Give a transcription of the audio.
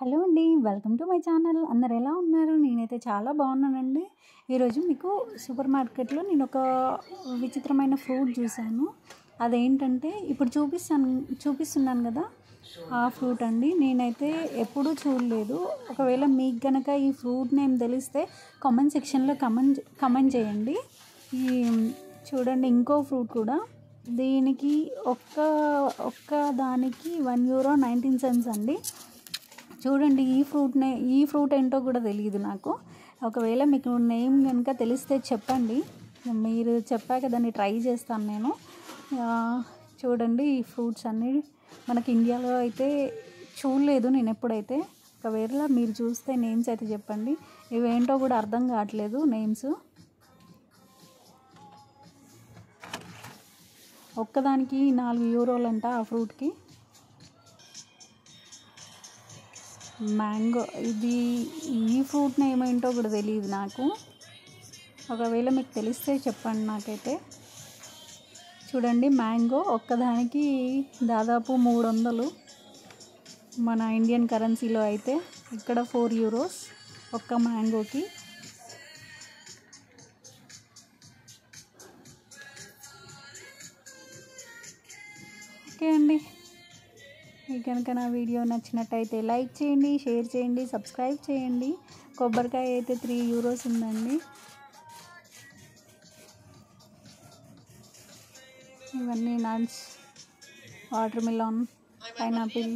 Hello అండి, welcome to my channel. అందరు ఎలా ఉన్నారు? నేనైతే చాలా బాగున్నానండి. ఈరోజు మీకు సూపర్ మార్కెట్లో నేను ఒక విచిత్రమైన ఫ్రూట్ చూశాను. అదేంటంటే ఇప్పుడు చూపిస్తున్నాను కదా, ఆ ఫ్రూట్ అండి. నేనైతే ఎప్పుడూ చూడలేదు. ఒకవేళ మీకు కనుక ఈ ఫ్రూట్ నేమ్ తెలిస్తే కామెంట్ సెక్షన్లో కమెంట్ చేయండి. ఈ చూడండి, ఇంకో ఫ్రూట్ కూడా. దీనికి ఒక్క దానికి €1.19 అండి. చూడండి, ఈ ఫ్రూట్ ఏంటో కూడా తెలియదు నాకు. ఒకవేళ మీకు నేమ్ కనుక తెలిస్తే చెప్పండి. మీరు చెప్పాక దాన్ని ట్రై చేస్తాను నేను. చూడండి, ఈ ఫ్రూట్స్ అన్నీ మనకి ఇండియాలో అయితే చూడలేదు నేను ఎప్పుడైతే. ఒకవేళ మీరు చూస్తే నేమ్స్ అయితే చెప్పండి. ఇవేంటో కూడా అర్థం కావట్లేదు నేమ్స్. ఒక్కదానికి €4 అంట ఆ ఫ్రూట్కి. మ్యాంగో, ఈ ఫ్రూట్ నేమ్ ఏంటో కూడా తెలియదు నాకు. ఒకవేళ మీకు తెలిస్తే చెప్పండి నాకైతే. చూడండి, మ్యాంగో ఒక్కదానికి దాదాపు 300 మన ఇండియన్ కరెన్సీలో అయితే. ఇక్కడ €4 ఒక్క మ్యాంగోకి. ఓకే అండి, మీకు కనుక నా వీడియో నచ్చినట్టయితే లైక్ చేయండి, షేర్ చేయండి, సబ్స్క్రైబ్ చేయండి. కొబ్బరికాయ అయితే €3 ఉందండి. ఇవన్నీ నట్స్, వాటర్ మిలన్, పైనాపిల్.